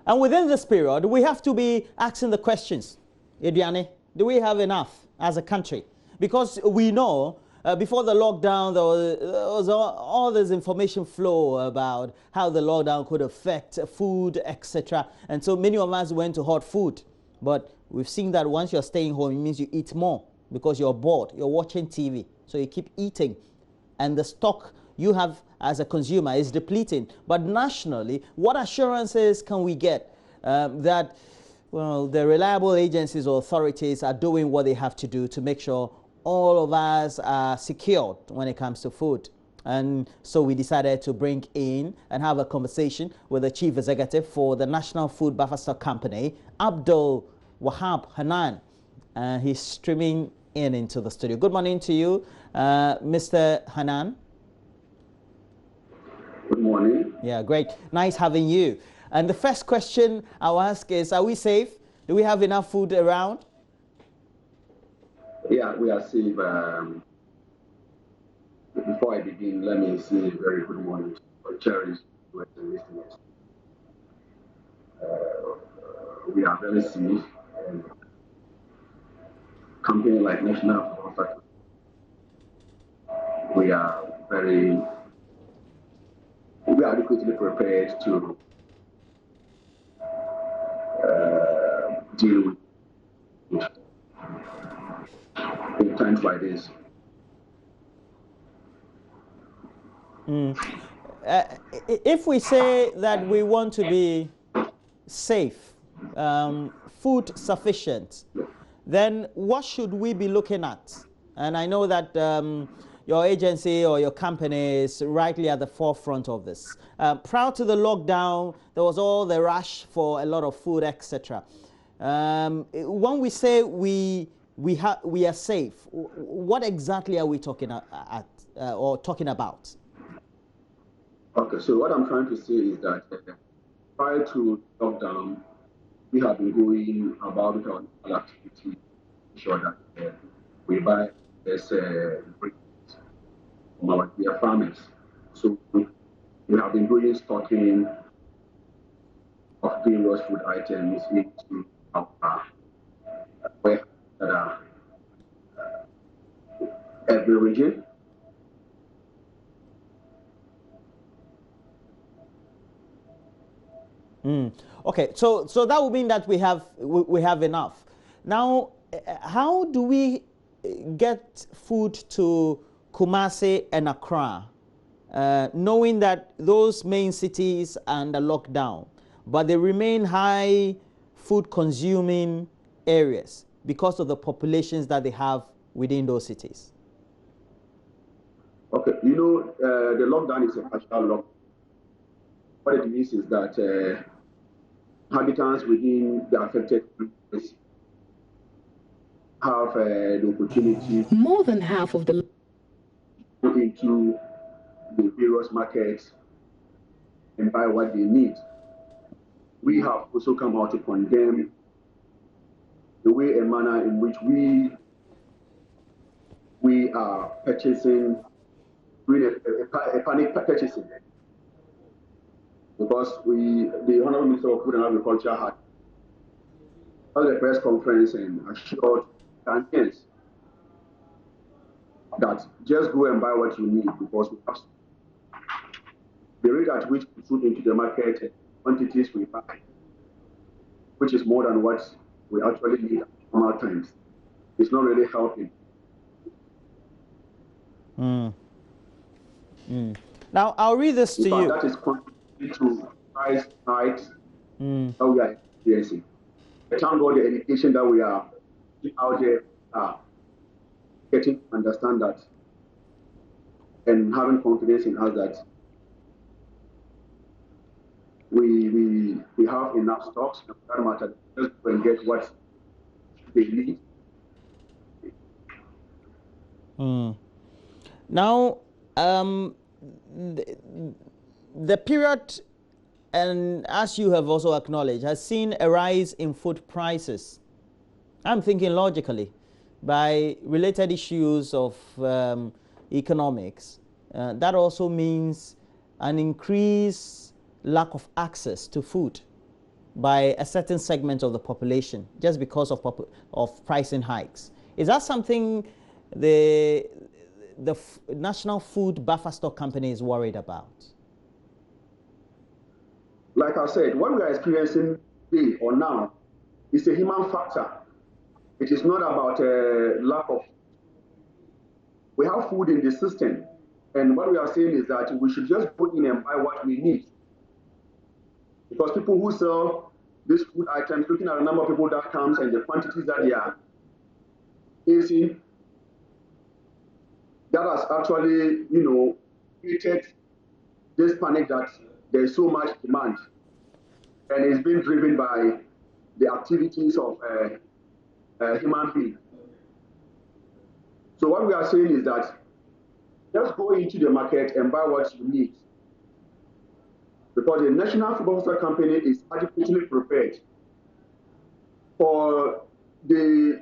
And within this period, we have to be asking the questions. Ediane, do we have enough as a country? Because we know before the lockdown, there was all this information flow about how the lockdown could affect food, etc. And so many of us went to hot food. But we've seen that once you're staying home, it means you eat more because you're bored. You're watching TV. So you keep eating. And the stock you have as a consumer is depleting. But nationally, what assurances can we get that, well, the reliable agencies or authorities are doing what they have to do to make sure all of us are secured when it comes to food? And so we decided to bring in and have a conversation with the Chief Executive for the National Food Buffer Stock Company, Abdul-Wahab Hanan. He's streaming into the studio. Good morning to you, Mr. Hanan. Good morning. Yeah, great. Nice having you. And the first question I'll ask is, are we safe? Do we have enough food around? Yeah, we are safe. Before I begin, let me say a very good morning to cherished listeners. We are very safe. And company like National Food Buffer, we are adequately prepared to deal with in times like this. If we say that we want to be safe, food sufficient, then what should we be looking at? And I know that your agency or your company is rightly at the forefront of this. Prior to the lockdown, there was all the rush for a lot of food, etc. When we say we are safe, what exactly are we talking talking about? Okay, so what I'm trying to say is that prior to lockdown, we have been going about with our activity to ensure that we buy this from our dear farmers. So we have been doing stocking of various food items into our warehouses that are every region. Okay, so that would mean that we have enough. Now, how do we get food to Kumasi and Accra, knowing that those main cities are under lockdown, but they remain high food consuming areas because of the populations that they have within those cities? Okay, you know, the lockdown is a partial lockdown. What it means is that inhabitants within the affected areas have the opportunity. More than half of the Go into the various markets and buy what they need. We have also come out to condemn the way and manner in which we are purchasing, doing a panic purchasing. Because the Honorable Minister of Food and Agriculture had held a press conference and assured Ghanaians that just go and buy what you need, because we have the rate at which we put into the market and quantities we buy, which is more than what we actually need at normal times. It's not really helping. Now, I'll read this to you. That is contributing to price hikes that we are experiencing. Thank God the education that we are out there getting to understand that and having confidence in us that we have enough stocks, no matter, just go and get what they need. Now, the period, and as you have also acknowledged, has seen a rise in food prices. I'm thinking logically, by related issues of economics. That also means an increased lack of access to food. by a certain segment of the population just because of pricing hikes. Is that something the National Food Buffer Stock Company is worried about? Like I said, what we are experiencing today or now is a human factor. It is not about a lack of. We have food in the system, and what we are saying is that we should just put in and buy what we need. Because people who sell these food items, looking at the number of people that comes and the quantities that they are facing, that has actually, created this panic that there's so much demand, and it's being driven by the activities of human beings. So what we are saying is that just go into the market and buy what you need, because the National Food Buffer Stock Company is adequately prepared for the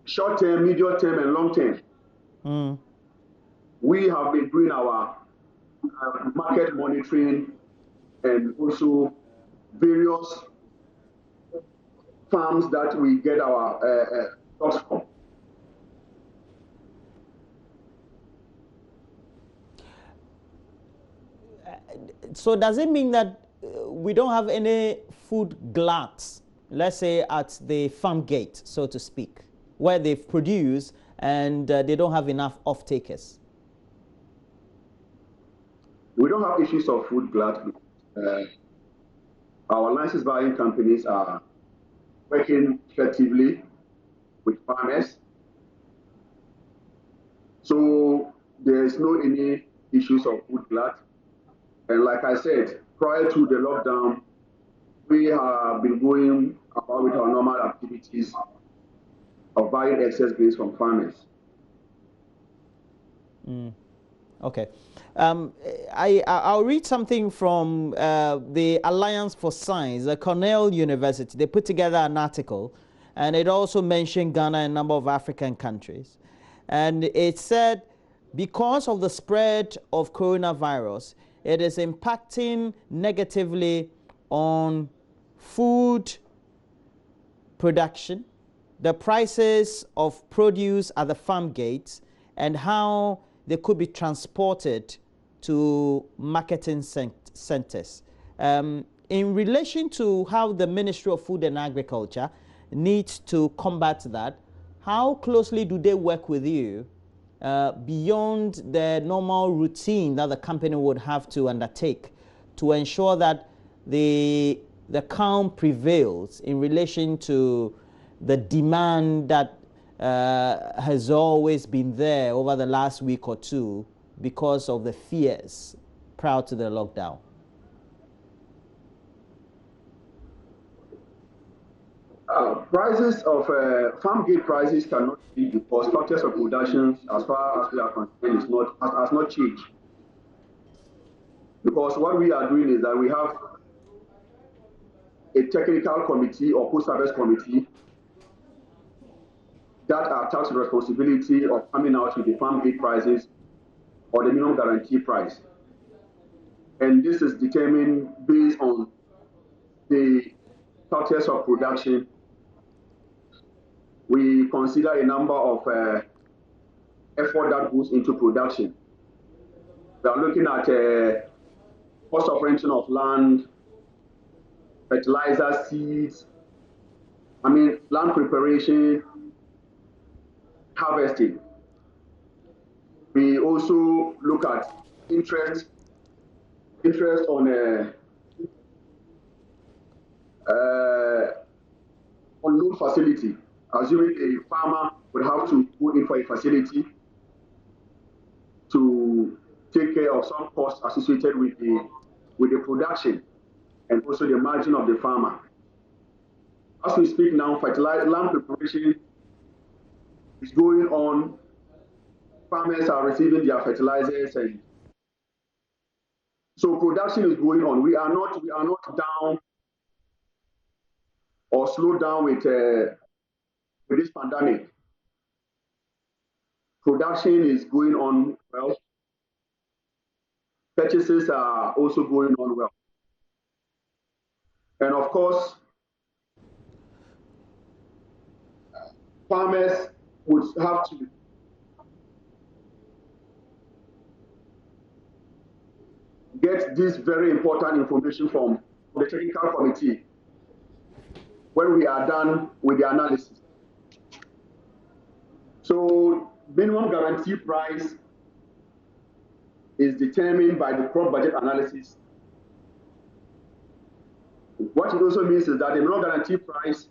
short term, medium term, and long term. We have been doing our market monitoring and also various farms that we get our stocks from. So does it mean that we don't have any food gluts, let's say at the farm gate, so to speak, where they've produced and they don't have enough off-takers? We don't have issues of food glut. Our license buying companies are working effectively with farmers. So there is no any issues of food glut. And like I said, prior to the lockdown, we have been going about with our normal activities of buying excess grains from farmers. Okay. I'll read something from the Alliance for Science, Cornell University. They put together an article, and it also mentioned Ghana and a number of African countries. And it said, because of the spread of coronavirus, it is impacting negatively on food production, the prices of produce at the farm gates, and how they could be transported to marketing centers. In relation to how the Ministry of Food and Agriculture needs to combat that, how closely do they work with you beyond the normal routine that the company would have to undertake to ensure that the calm prevails in relation to the demand that has always been there over the last week or two because of the fears prior to the lockdown? Prices of farm gate prices cannot be, because structures of production, as far as we are concerned, has not changed. Because what we are doing is that we have a technical committee or post-harvest committee that are tasked with responsibility of coming out with the farm gate prices or the minimum guarantee price. And this is determined based on the structures of production. We consider a number of effort that goes into production. We are looking at cost of renting of land, fertilizer, seeds, land preparation, harvesting. We also look at interest on loan facility, assuming a farmer would have to go in for a facility to take care of some costs associated with the production and also the margin of the farmer. As we speak now, fertilizer land preparation is going on. Farmers are receiving their fertilizers, and so production is going on. We are not down or slowed down with this pandemic. Production is going on well. Purchases are also going on well. And of course, farmers would have to get this very important information from the technical committee when we are done with the analysis. So minimum guarantee price is determined by the crop budget analysis. What it also means is that the minimum guarantee price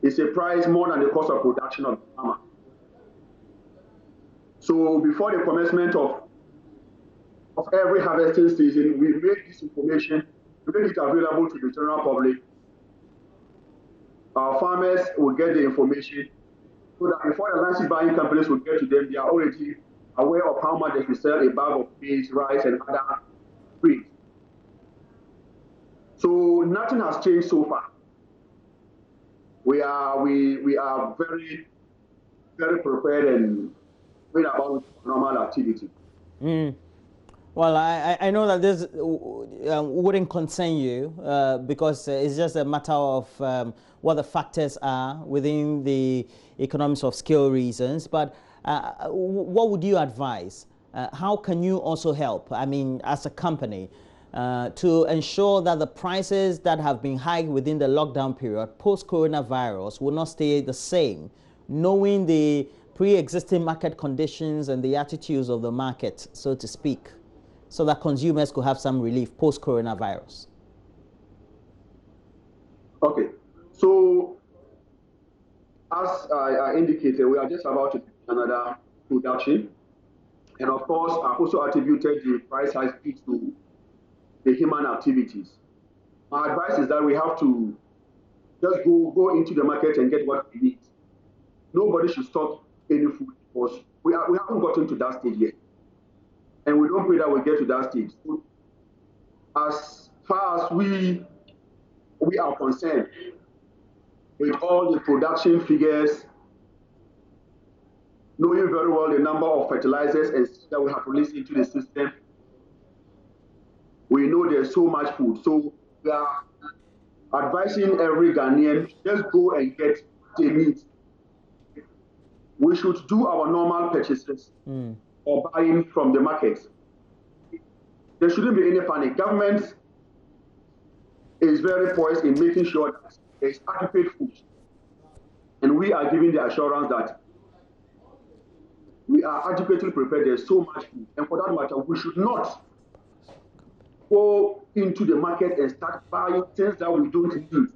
is a price more than the cost of production of the farmer. So before the commencement of every harvesting season, we make this information, we make it available to the general public. Our farmers will get the information so that before the license buying companies will get to them, they are already aware of how much they should sell a bag of maize, rice, and other grains. So nothing has changed so far. We are very, very prepared and going about normal activity. Well, I know that this wouldn't concern you because it's just a matter of what the factors are within the economies of scale reasons. But what would you advise? How can you also help, I mean, as a company, to ensure that the prices that have been high within the lockdown period post-coronavirus will not stay the same, knowing the pre-existing market conditions and the attitudes of the market, so to speak, so that consumers could have some relief post-coronavirus? Okay, so as I indicated, we are just about to begin another production. And of course, I also attributed the price hike to the human activities. My advice is that we have to just go into the market and get what we need. Nobody should stop any food because we haven't gotten to that stage yet. And we don't pray that we get to that stage. So as far as we are concerned, with all the production figures, knowing very well the number of fertilizers and that we have released into the system, we know there's so much food. So we are advising every Ghanaian, just go and get what they need. We should do our normal purchases or buying from the market. There shouldn't be any panic. Government is very poised in making sure that there is adequate food. And we are giving the assurance that we are adequately prepared. There's so much food. And for that matter, we should not go into the market and start buying things that we don't need.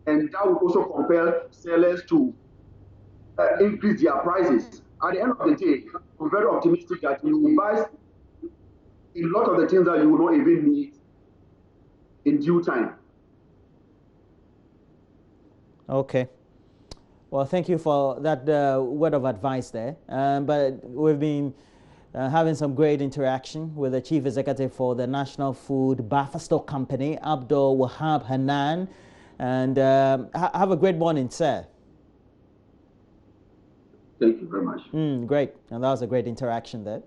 And that will also compel sellers to increase their prices. At the end of the day, I'm very optimistic that you will buy a lot of the things that you will not even need in due time. Okay. Well, thank you for that word of advice there. But we've been having some great interaction with the Chief Executive for the National Food Buffer Stock Company, Abdul-Wahab Hanan. And have a great morning, sir. Thank you very much. Great. And that was a great interaction there.